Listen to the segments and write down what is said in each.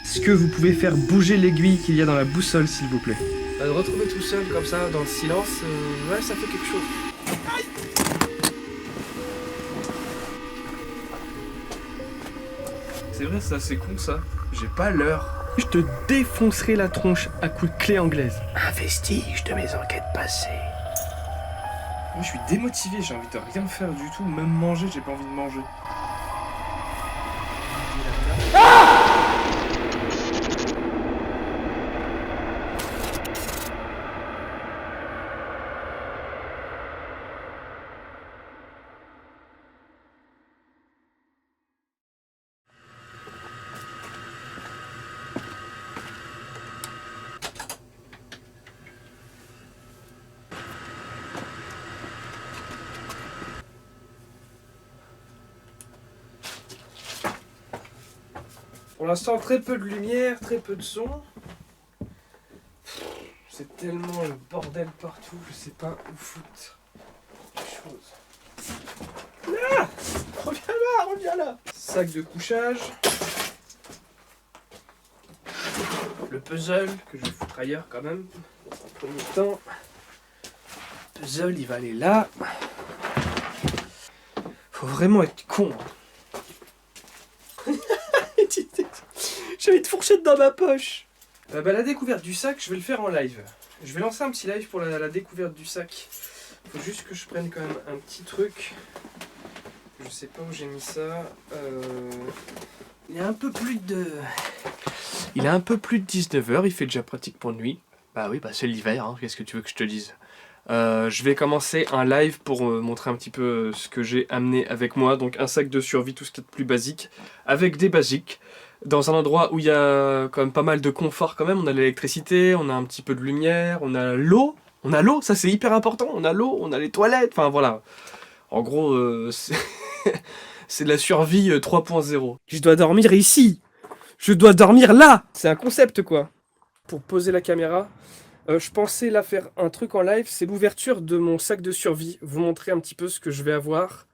Est-ce que vous pouvez faire bouger l'aiguille qu'il y a dans la boussole, s'il vous plaît? De retrouver tout seul comme ça dans le silence, ouais, ça fait quelque chose. C'est vrai, ça, c'est con, ça. J'ai pas l'heure. Je te défoncerai la tronche à coups de clé anglaise. Un vestige de mes enquêtes passées. Moi, je suis démotivé, j'ai envie de rien faire du tout. Même manger, j'ai pas envie de manger. Pour l'instant, très peu de lumière, très peu de son. C'est tellement le bordel partout, je sais pas où foutre les choses. Là! Reviens là! Sac de couchage. Le puzzle, que je vais foutre ailleurs quand même. Dans un premier temps. Le puzzle, il va aller là. Faut vraiment être con. J'avais une fourchette dans ma poche. La découverte du sac, je vais le faire en live. Je vais lancer un petit live pour la découverte du sac. Faut juste que je prenne quand même un petit truc. Je sais pas où j'ai mis ça. Il est un peu plus de 19h, il fait déjà pratique pour nuit. Bah oui, c'est l'hiver, hein. Qu'est-ce que tu veux que je te dise? Je vais commencer un live pour montrer un petit peu ce que j'ai amené avec moi. Donc un sac de survie, tout ce qui est de plus basique, avec des basiques. Dans un endroit où il y a quand même pas mal de confort quand même. On a l'électricité, on a un petit peu de lumière, on a l'eau. On a l'eau, ça c'est hyper important. On a l'eau, on a les toilettes, enfin voilà. En gros, c'est de la survie 3.0. Je dois dormir ici. Je dois dormir là. C'est un concept quoi. Pour poser la caméra, je pensais là faire un truc en live. C'est l'ouverture de mon sac de survie. Vous montrer un petit peu ce que je vais avoir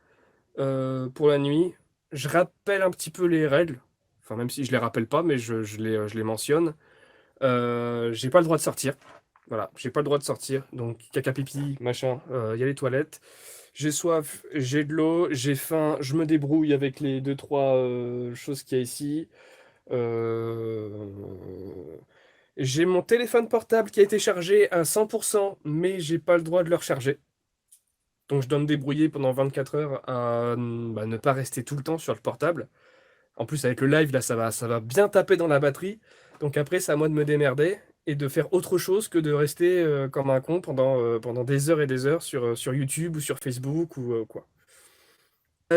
pour la nuit. Je rappelle un petit peu les règles. Enfin, même si je les rappelle pas, mais je les mentionne. J'ai pas le droit de sortir. Voilà, j'ai pas le droit de sortir. Donc, caca pipi, machin, il y a les toilettes. J'ai soif, j'ai de l'eau, j'ai faim, je me débrouille avec les 2-3 choses qu'il y a ici. Euh, J'ai mon téléphone portable qui a été chargé à 100%, mais j'ai pas le droit de le recharger. Donc, je dois me débrouiller pendant 24 heures à ne pas rester tout le temps sur le portable. En plus, avec le live, là, ça va bien taper dans la batterie. Donc après, c'est à moi de me démerder et de faire autre chose que de rester comme un con pendant des heures et des heures sur YouTube ou sur Facebook ou quoi.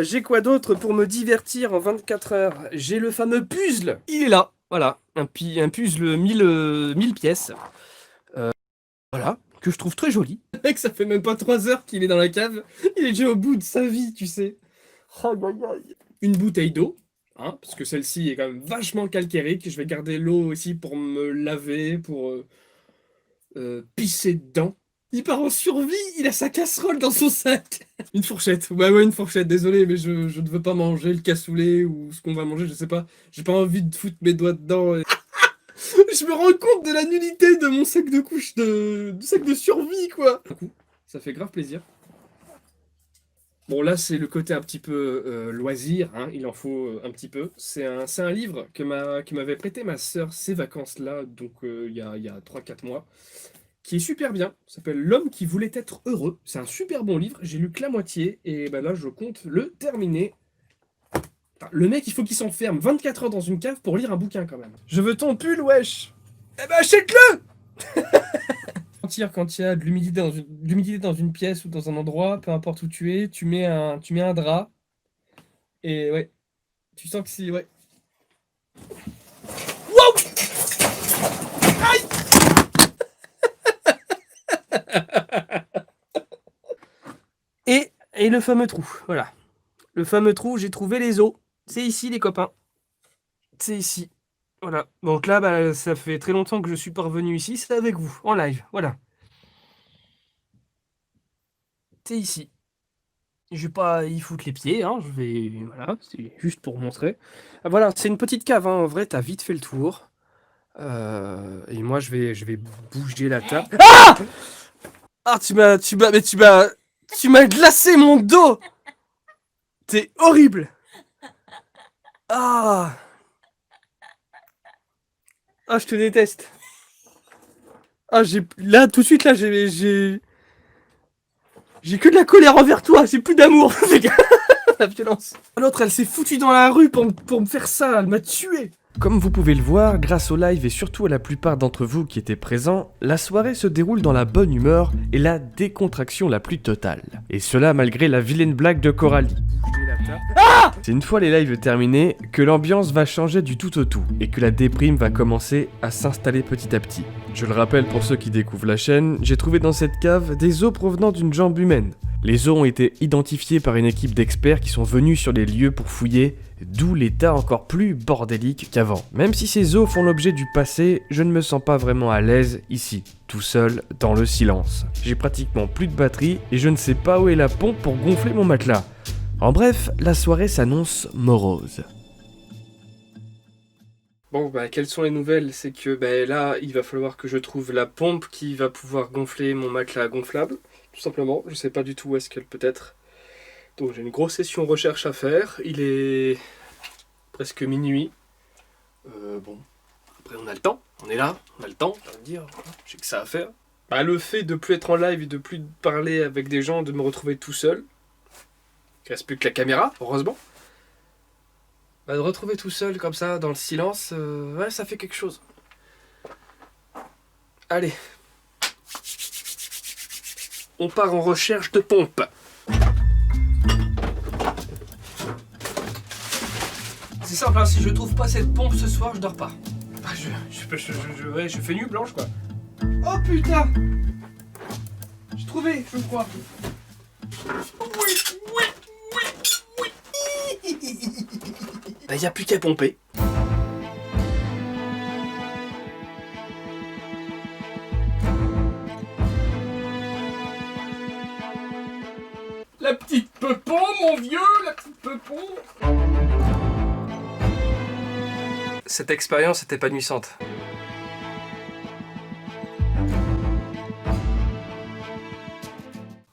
J'ai quoi d'autre pour me divertir en 24 heures? J'ai le fameux puzzle. Il est là. Voilà. Un puzzle 1000 pièces. Voilà. Que je trouve très joli. Mec, ça fait même pas 3 heures qu'il est dans la cave. Il est déjà au bout de sa vie, tu sais. Aïe, aïe, aïe. Une bouteille d'eau. Hein, parce que celle-ci est quand même vachement calcairique. Je vais garder l'eau aussi pour me laver, pour pisser dedans. Il part en survie, il a sa casserole dans son sac. Une fourchette. Ouais, une fourchette. Désolé, mais je ne veux pas manger le cassoulet ou ce qu'on va manger, je sais pas. J'ai pas envie de foutre mes doigts dedans. Je me rends compte de la nullité de mon sac de couche, du sac de survie, quoi. Du coup, ça fait grave plaisir. Bon, là, c'est le côté un petit peu loisir, hein, il en faut un petit peu. C'est un livre qui m'avait prêté ma sœur ces vacances-là, donc il y a 3-4 mois, qui est super bien. Ça s'appelle L'homme qui voulait être heureux. C'est un super bon livre, j'ai lu que la moitié, et ben là, je compte le terminer. Enfin, le mec, il faut qu'il s'enferme 24 heures dans une cave pour lire un bouquin, quand même. Je veux ton pull, wesh! Eh ben, achète-le! Quand il y a de l'humidité dans une pièce ou dans un endroit, peu importe où tu mets un drap. Et ouais, tu sens que c'est... Ouais. Wow! Aïe! Et le fameux trou, voilà. Le fameux trou, j'ai trouvé les os. C'est ici, les copains. C'est ici. Voilà. Donc là, ça fait très longtemps que je suis pas revenu ici. C'est avec vous, en live. Voilà. C'est ici. Je vais pas y foutre les pieds, hein, je vais... Voilà, c'est juste pour montrer. Ah, voilà, c'est une petite cave, hein, en vrai, t'as vite fait le tour. Et moi, je vais bouger la table. Ah! Ah, tu m'as glacé mon dos! T'es horrible! Ah! Ah, je te déteste. Ah, là, tout de suite, là, j'ai que de la colère envers toi, j'ai plus d'amour. La violence. L'autre, elle s'est foutue dans la rue pour me faire ça, elle m'a tué. Comme vous pouvez le voir, grâce au live et surtout à la plupart d'entre vous qui étaient présents, la soirée se déroule dans la bonne humeur et la décontraction la plus totale. Et cela malgré la vilaine blague de Coralie. C'est une fois les lives terminés que l'ambiance va changer du tout au tout et que la déprime va commencer à s'installer petit à petit. Je le rappelle pour ceux qui découvrent la chaîne, j'ai trouvé dans cette cave des os provenant d'une jambe humaine. Les os ont été identifiés par une équipe d'experts qui sont venus sur les lieux pour fouiller, d'où l'état encore plus bordélique qu'avant. Même si ces os font l'objet du passé, je ne me sens pas vraiment à l'aise ici, tout seul, dans le silence. J'ai pratiquement plus de batterie et je ne sais pas où est la pompe pour gonfler mon matelas. En bref, la soirée s'annonce morose. Bon, bah, quelles sont les nouvelles? C'est que là, il va falloir que je trouve la pompe qui va pouvoir gonfler mon matelas gonflable. Tout simplement, je sais pas du tout où est-ce qu'elle peut être. Donc j'ai une grosse session recherche à faire. Il est presque minuit. Bon, après on a le temps. On est là, on a le temps, on va dire. J'ai que ça à faire. Bah, le fait de plus être en live et de plus parler avec des gens, de me retrouver tout seul. Il reste plus que la caméra, heureusement. Bah, de retrouver tout seul comme ça, dans le silence, ouais, ça fait quelque chose. Allez. On part en recherche de pompe. C'est simple, hein, si je trouve pas cette pompe ce soir, je dors pas. Ah, je fais nuit blanche, quoi. Oh putain! J'ai trouvé, je crois. Oui. Bah, y a plus qu'à pomper. La petite peupon, mon vieux, la petite peupon. Cette expérience est épanouissante.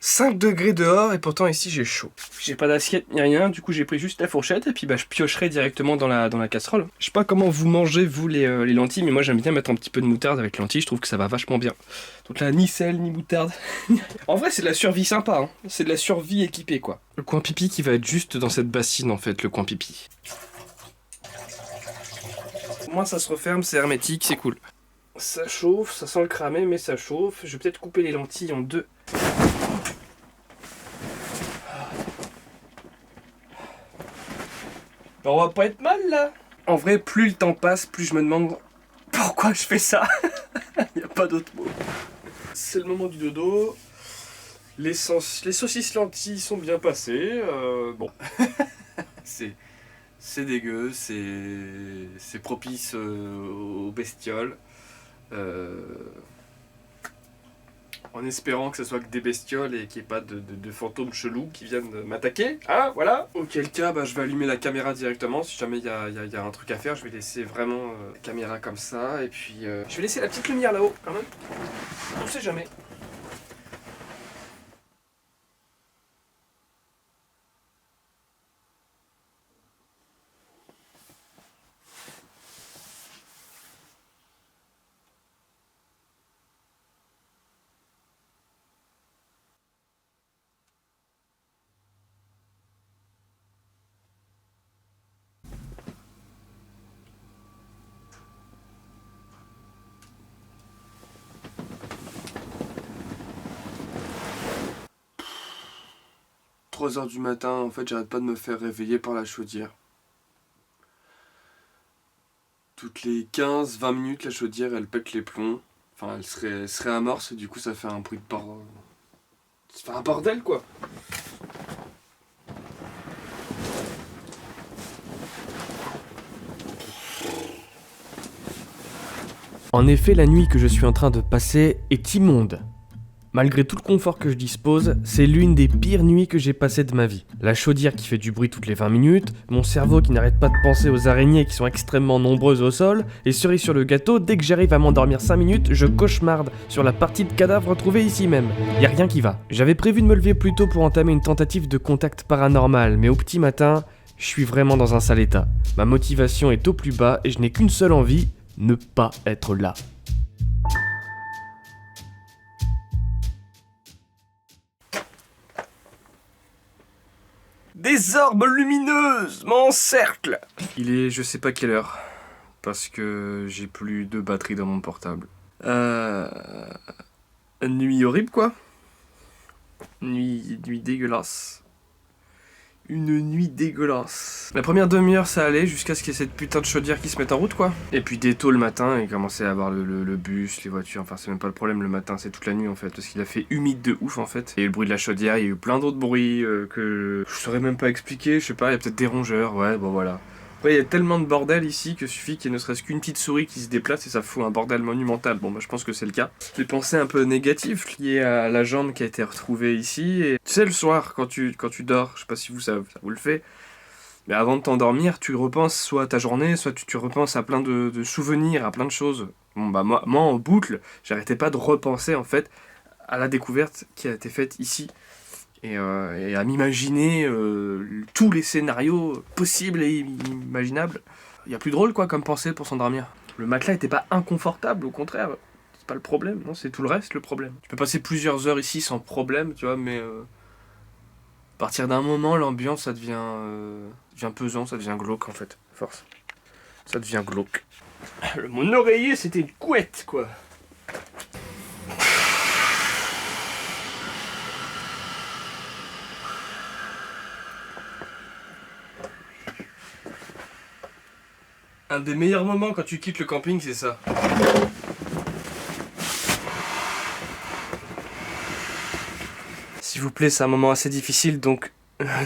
« 5 degrés dehors et pourtant ici j'ai chaud. J'ai pas d'assiette ni rien, du coup j'ai pris juste la fourchette et puis je piocherai directement dans la casserole. Je sais pas comment vous mangez vous les lentilles, mais moi j'aime bien mettre un petit peu de moutarde avec lentilles, je trouve que ça va vachement bien. Donc là ni sel ni moutarde. En vrai c'est de la survie sympa, hein. C'est de la survie équipée quoi. Le coin pipi qui va être juste dans cette bassine en fait, le coin pipi. Au moins ça se referme, c'est hermétique, c'est cool. Ça chauffe, ça sent le cramé mais ça chauffe. Je vais peut-être couper les lentilles en deux. On va pas être mal là. En vrai, plus le temps passe, plus je me demande pourquoi je fais ça. Il n'y a pas d'autre mot. C'est le moment du dodo. Les saucisses lentilles sont bien passées. Bon. c'est dégueu, c'est propice aux bestioles. En espérant que ce soit que des bestioles et qu'il n'y ait pas de fantômes chelous qui viennent m'attaquer. Ah, voilà. Auquel cas, je vais allumer la caméra directement. Si jamais il y a un truc à faire, je vais laisser vraiment la caméra comme ça. Et puis, je vais laisser la petite lumière là-haut, quand même. On sait jamais. « 3h du matin, en fait, j'arrête pas de me faire réveiller par la chaudière. Toutes les 15-20 minutes, la chaudière, elle pète les plombs. Enfin, elle se réamorce et du coup, ça fait un bruit de bordel. Ça fait un bordel, quoi. En effet, la nuit que je suis en train de passer est immonde. Malgré tout le confort que je dispose, c'est l'une des pires nuits que j'ai passées de ma vie. La chaudière qui fait du bruit toutes les 20 minutes, mon cerveau qui n'arrête pas de penser aux araignées qui sont extrêmement nombreuses au sol, et cerise sur le gâteau, dès que j'arrive à m'endormir 5 minutes, je cauchemarde sur la partie de cadavre retrouvée ici même. Y a rien qui va. J'avais prévu de me lever plus tôt pour entamer une tentative de contact paranormal, mais au petit matin, je suis vraiment dans un sale état. Ma motivation est au plus bas et je n'ai qu'une seule envie, ne pas être là. Des orbes lumineuses m'encerclent. Il est je sais pas quelle heure, parce que j'ai plus de batterie dans mon portable. Une nuit horrible quoi. Nuit dégueulasse. Une nuit dégueulasse. La première demi-heure ça allait jusqu'à ce qu'il y ait cette putain de chaudière qui se mette en route quoi. Et puis dès tôt le matin il commençait à avoir le bus, les voitures, enfin c'est même pas le problème le matin, c'est toute la nuit en fait. Parce qu'il a fait humide de ouf en fait. Il y a eu le bruit de la chaudière, il y a eu plein d'autres bruits que je saurais même pas expliquer, je sais pas, il y a peut-être des rongeurs, ouais bon voilà. Après il y a tellement de bordel ici que suffit qu'il y ait ne serait-ce qu'une petite souris qui se déplace et ça fout un bordel monumental. Bon bah je pense que c'est le cas. Des pensées un peu négatives liées à la jambe qui a été retrouvée ici. Et tu sais le soir quand tu dors, je sais pas si vous ça vous le fait, mais avant de t'endormir tu repenses soit à ta journée, soit tu repenses à plein de souvenirs, à plein de choses. Bon bah moi en boucle, j'arrêtais pas de repenser en fait à la découverte qui a été faite ici. Et à m'imaginer tous les scénarios possibles et imaginables. Il y a plus drôle quoi comme pensée pour s'endormir. Le matelas était pas inconfortable, au contraire. C'est pas le problème, non, c'est tout le reste le problème. Tu peux passer plusieurs heures ici sans problème, tu vois, mais à partir d'un moment, l'ambiance ça devient pesant, ça devient glauque en fait, force. Ça devient glauque. Mon oreiller c'était une couette quoi. Un des meilleurs moments quand tu quittes le camping, c'est ça. S'il vous plaît, c'est un moment assez difficile, donc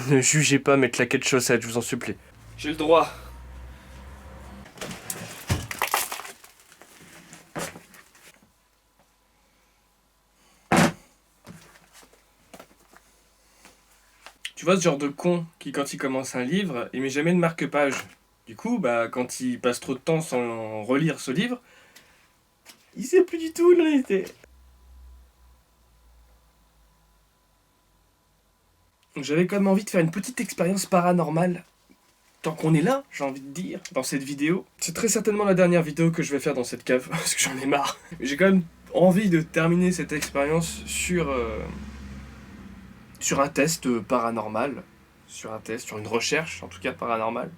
ne jugez pas mes claquettes chaussettes, je vous en supplie. J'ai le droit. Tu vois ce genre de con qui, quand il commence un livre, il met jamais de marque-page. Du coup, bah, quand il passe trop de temps sans relire ce livre, il sait plus du tout où il en était. Donc j'avais quand même envie de faire une petite expérience paranormale. Tant qu'on est là, j'ai envie de dire, dans cette vidéo. C'est très certainement la dernière vidéo que je vais faire dans cette cave, parce que j'en ai marre. J'ai quand même envie de terminer cette expérience sur un test paranormal. Sur une recherche, en tout cas paranormale.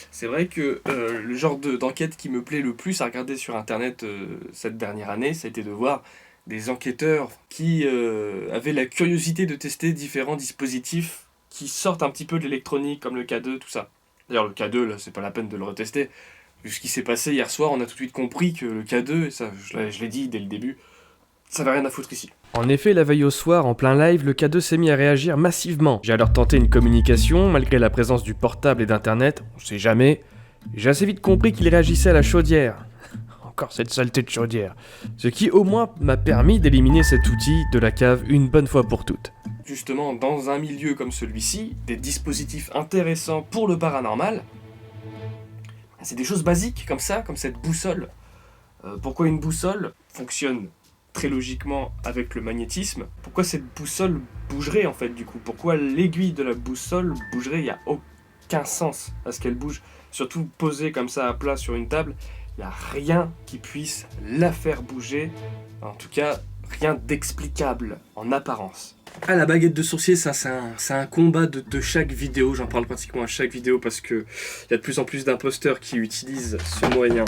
C'est vrai que le genre d'enquête qui me plaît le plus à regarder sur internet cette dernière année, ça a été de voir des enquêteurs qui avaient la curiosité de tester différents dispositifs qui sortent un petit peu de l'électronique, comme le K2, tout ça. D'ailleurs le K2, là, c'est pas la peine de le retester. Vu ce qui s'est passé hier soir, on a tout de suite compris que le K2, et ça je l'ai dit dès le début, ça n'avait rien à foutre ici. En effet, la veille au soir, en plein live, le K2 s'est mis à réagir massivement. J'ai alors tenté une communication, malgré la présence du portable et d'internet, on sait jamais. J'ai assez vite compris qu'il réagissait à la chaudière. Encore cette saleté de chaudière. Ce qui au moins m'a permis d'éliminer cet outil de la cave une bonne fois pour toutes. Justement, dans un milieu comme celui-ci, des dispositifs intéressants pour le paranormal, c'est des choses basiques comme ça, comme cette boussole. Pourquoi une boussole fonctionne très logiquement avec le magnétisme? Pourquoi cette boussole bougerait en fait du coup? Pourquoi l'aiguille de la boussole bougerait? Il n'y a aucun sens à ce qu'elle bouge. Surtout posée comme ça à plat sur une table, il n'y a rien qui puisse la faire bouger. En tout cas, rien d'explicable en apparence. Ah, la baguette de sourcier, ça c'est un combat de chaque vidéo. J'en parle pratiquement à chaque vidéo parce que il y a de plus en plus d'imposteurs qui utilisent ce moyen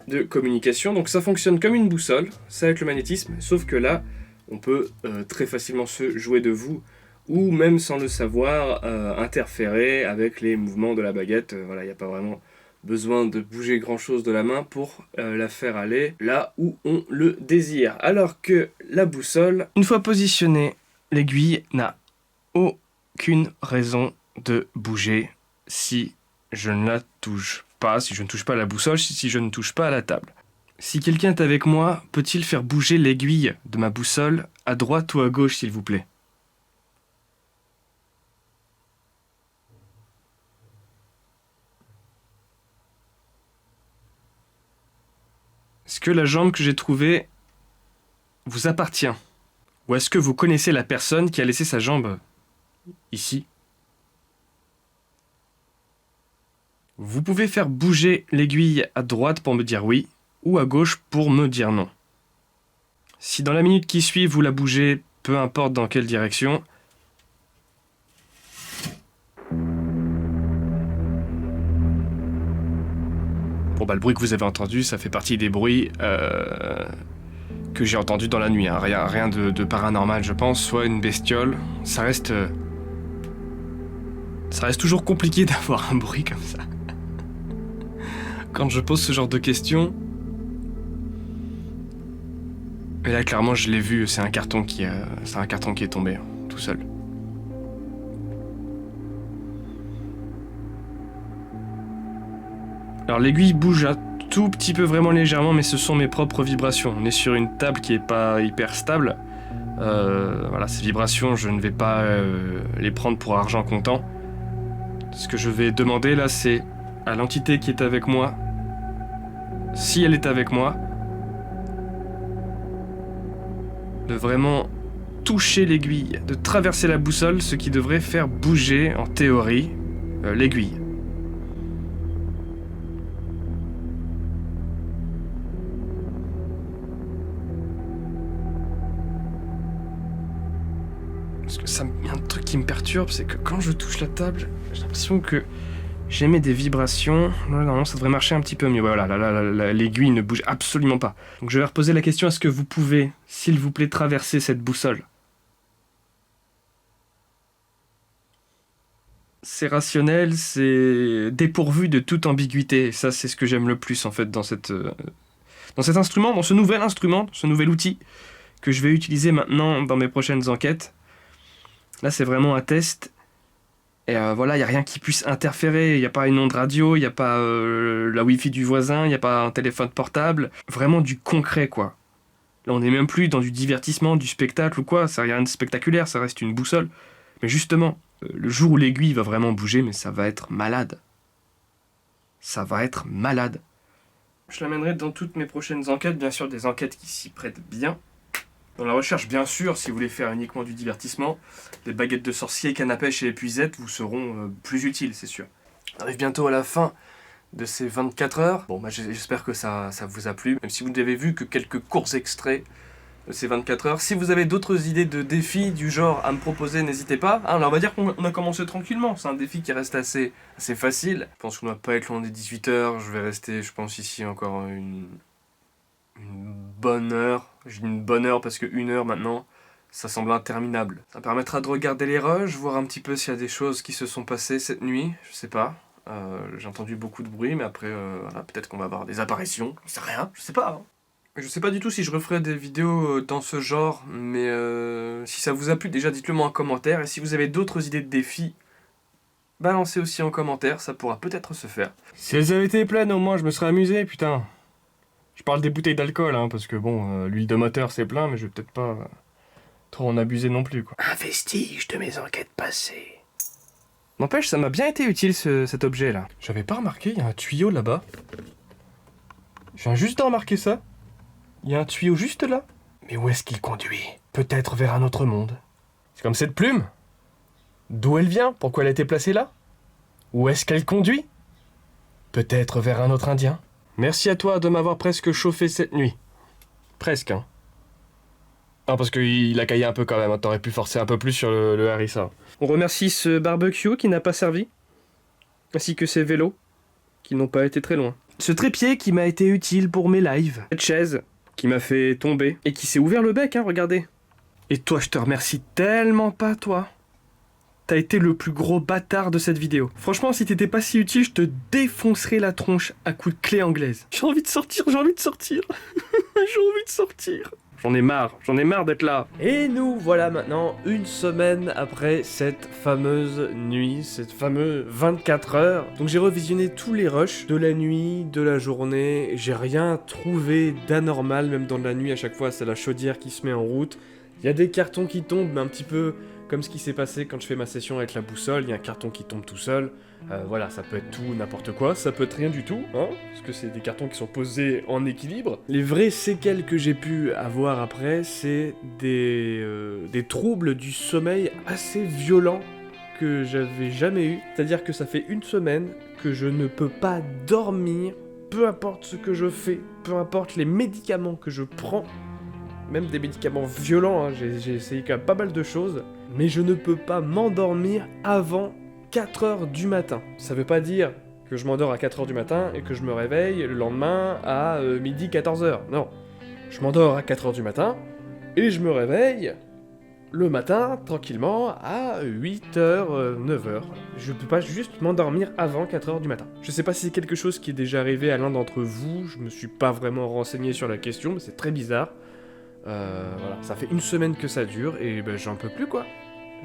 de communication. Donc ça fonctionne comme une boussole, ça avec le magnétisme, sauf que là, on peut très facilement se jouer de vous, ou même sans le savoir, interférer avec les mouvements de la baguette. Voilà, il n'y a pas vraiment besoin de bouger grand chose de la main pour la faire aller là où on le désire. Alors que la boussole, une fois positionnée, l'aiguille n'a aucune raison de bouger si je ne la touche pas, si je ne touche pas à la boussole, si je ne touche pas à la table. Si quelqu'un est avec moi, peut-il faire bouger l'aiguille de ma boussole à droite ou à gauche, s'il vous plaît? Est-ce que la jambe que j'ai trouvée vous appartient? Ou est-ce que vous connaissez la personne qui a laissé sa jambe ici? Vous pouvez faire bouger l'aiguille à droite pour me dire oui, ou à gauche pour me dire non. Si dans la minute qui suit, vous la bougez, peu importe dans quelle direction, bon bah le bruit que vous avez entendu, ça fait partie des bruits que j'ai entendus dans la nuit. Hein. Rien de paranormal, je pense. Soit une bestiole. Ça reste toujours compliqué d'avoir un bruit comme ça. Quand je pose ce genre de questions. Et là, clairement, je l'ai vu. C'est un carton qui est tombé, tout seul. Alors l'aiguille bouge un tout petit peu vraiment légèrement, mais ce sont mes propres vibrations. On est sur une table qui est pas hyper stable. Voilà, ces vibrations, je ne vais pas les prendre pour argent comptant. Ce que je vais demander là, c'est à l'entité qui est avec moi, si elle est avec moi, de vraiment toucher l'aiguille, de traverser la boussole, ce qui devrait faire bouger, en théorie, l'aiguille. Parce que il y a un truc qui me perturbe, c'est que quand je touche la table, j'ai l'impression que j'émets des vibrations. Là, normalement, ça devrait marcher un petit peu mieux. Voilà, là, l'aiguille ne bouge absolument pas. Donc je vais reposer la question, est-ce que vous pouvez, s'il vous plaît, traverser cette boussole? C'est rationnel, c'est dépourvu de toute ambiguïté. Et ça, c'est ce que j'aime le plus, en fait, dans cet instrument, dans ce nouvel instrument, ce nouvel outil que je vais utiliser maintenant dans mes prochaines enquêtes. Là, c'est vraiment un test. Et voilà, il n'y a rien qui puisse interférer. Il n'y a pas une onde radio, il n'y a pas la Wi-Fi du voisin, il n'y a pas un téléphone portable. Vraiment du concret, quoi. Là, on n'est même plus dans du divertissement, du spectacle ou quoi. Ça n'a rien de spectaculaire, ça reste une boussole. Mais justement, le jour où l'aiguille va vraiment bouger, mais ça va être malade. Ça va être malade. Je l'amènerai dans toutes mes prochaines enquêtes, bien sûr des enquêtes qui s'y prêtent bien. Dans la recherche, bien sûr, si vous voulez faire uniquement du divertissement, des baguettes de sorcier, canne à pêche et épuisettes vous seront plus utiles, c'est sûr. On arrive bientôt à la fin de ces 24 heures. Bon, bah, j'espère que ça vous a plu, même si vous n'avez vu que quelques courts extraits de ces 24 heures. Si vous avez d'autres idées de défis du genre à me proposer, n'hésitez pas. Hein, alors on va dire qu'on a commencé tranquillement, c'est un défi qui reste assez facile. Je pense qu'on ne va pas être loin des 18 heures, je vais rester, je pense, ici encore une bonne heure. Je dis une bonne heure parce que 1 heure maintenant, ça semble interminable. Ça me permettra de regarder les rushs, voir un petit peu s'il y a des choses qui se sont passées cette nuit, je sais pas. J'ai entendu beaucoup de bruit, mais après, voilà, peut-être qu'on va avoir des apparitions, je sais rien, je sais pas. Hein. Je sais pas du tout si je referai des vidéos dans ce genre, mais si ça vous a plu, déjà dites-le moi en commentaire, et si vous avez d'autres idées de défis, balancez aussi en commentaire, ça pourra peut-être se faire. Si elles avaient été pleines, au moins je me serais amusé, putain. Je parle des bouteilles d'alcool, hein, parce que bon, l'huile de moteur c'est plein, mais je vais peut-être pas trop en abuser non plus, quoi. Un vestige de mes enquêtes passées. N'empêche, ça m'a bien été utile cet objet-là. J'avais pas remarqué, il y a un tuyau là-bas. Je viens juste de remarquer ça. Il y a un tuyau juste là. Mais où est-ce qu'il conduit? Peut-être vers un autre monde. C'est comme cette plume. D'où elle vient? Pourquoi elle a été placée là? Où est-ce qu'elle conduit? Peut-être vers un autre Indien. Merci à toi de m'avoir presque chauffé cette nuit. Presque, hein. Non, parce qu'il a caillé un peu quand même, hein. T'aurais pu forcer un peu plus sur le harissa. On remercie ce barbecue qui n'a pas servi, ainsi que ces vélos, qui n'ont pas été très loin. Ce trépied qui m'a été utile pour mes lives. Cette chaise qui m'a fait tomber, et qui s'est ouvert le bec, hein, regardez. Et toi, je te remercie tellement pas, toi. T'as été le plus gros bâtard de cette vidéo. Franchement, si t'étais pas si utile, je te défoncerais la tronche à coups de clé anglaise. J'ai envie de sortir, j'ai envie de sortir. J'ai envie de sortir. J'en ai marre d'être là. Et nous voilà maintenant une semaine après cette fameuse nuit, cette fameuse 24 heures. Donc j'ai revisionné tous les rushs de la nuit, de la journée, j'ai rien trouvé d'anormal, même dans la nuit à chaque fois c'est la chaudière qui se met en route. Il y a des cartons qui tombent, mais un petit peu comme ce qui s'est passé quand je fais ma session avec la boussole, il y a un carton qui tombe tout seul. Voilà, ça peut être tout, n'importe quoi, ça peut être rien du tout, hein, parce que c'est des cartons qui sont posés en équilibre. Les vraies séquelles que j'ai pu avoir après, c'est des troubles du sommeil assez violents que j'avais jamais eu. C'est-à-dire que ça fait une semaine que je ne peux pas dormir, peu importe ce que je fais, peu importe les médicaments que je prends, même des médicaments violents, hein, j'ai essayé quand même pas mal de choses, mais je ne peux pas m'endormir avant 4h du matin. Ça veut pas dire que je m'endors à 4h du matin et que je me réveille le lendemain à midi 14h. Non. Je m'endors à 4h du matin et je me réveille le matin tranquillement à 8h, 9h. Je peux pas juste m'endormir avant 4h du matin. Je sais pas si c'est quelque chose qui est déjà arrivé à l'un d'entre vous, je me suis pas vraiment renseigné sur la question, mais c'est très bizarre. Voilà, ça fait une semaine que ça dure et ben j'en peux plus quoi.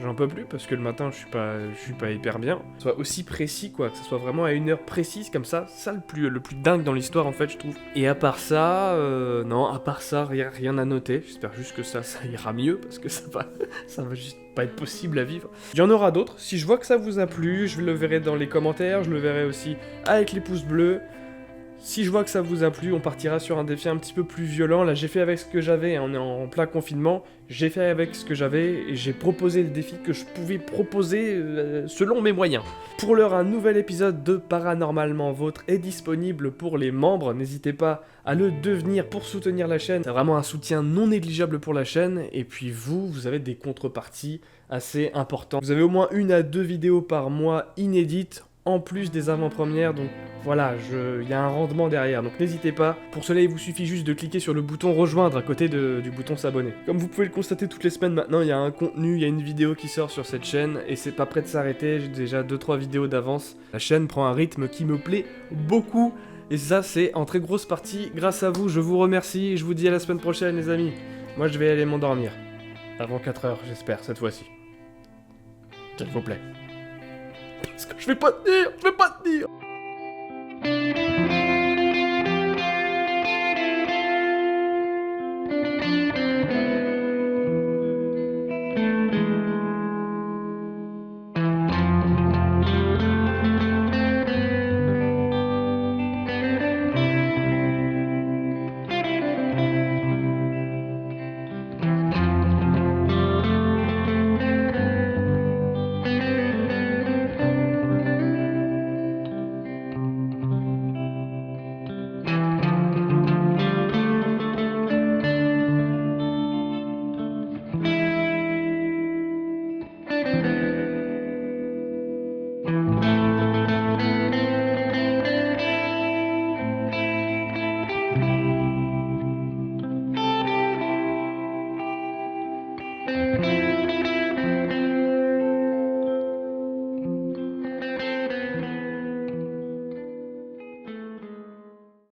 J'en peux plus parce que le matin je suis pas hyper bien. Que ce soit aussi précis quoi, que ce soit vraiment à une heure précise comme ça le plus dingue dans l'histoire en fait je trouve. Et à part ça, non, à part ça, rien à noter. J'espère juste que ça ira mieux parce que ça va juste pas être possible à vivre. Il y en aura d'autres. Si je vois que ça vous a plu, je le verrai dans les commentaires, je le verrai aussi avec les pouces bleus. Si je vois que ça vous a plu, on partira sur un défi un petit peu plus violent. Là, j'ai fait avec ce que j'avais, on est en plein confinement. J'ai fait avec ce que j'avais et j'ai proposé le défi que je pouvais proposer selon mes moyens. Pour l'heure, un nouvel épisode de Paranormalement Vôtre est disponible pour les membres. N'hésitez pas à le devenir pour soutenir la chaîne. C'est vraiment un soutien non négligeable pour la chaîne. Et puis vous avez des contreparties assez importantes. Vous avez au moins 1 à 2 vidéos par mois inédites, en plus des avant-premières, donc voilà, il y a un rendement derrière, donc n'hésitez pas. Pour cela, il vous suffit juste de cliquer sur le bouton rejoindre à côté du bouton s'abonner. Comme vous pouvez le constater toutes les semaines maintenant, il y a un contenu, il y a une vidéo qui sort sur cette chaîne, et c'est pas prêt de s'arrêter, j'ai déjà 2-3 vidéos d'avance. La chaîne prend un rythme qui me plaît beaucoup, et ça c'est en très grosse partie grâce à vous, je vous remercie, et je vous dis à la semaine prochaine les amis. Moi je vais aller m'endormir. Avant 4h, j'espère, cette fois-ci. S'il vous plaît. Parce que je vais pas tenir.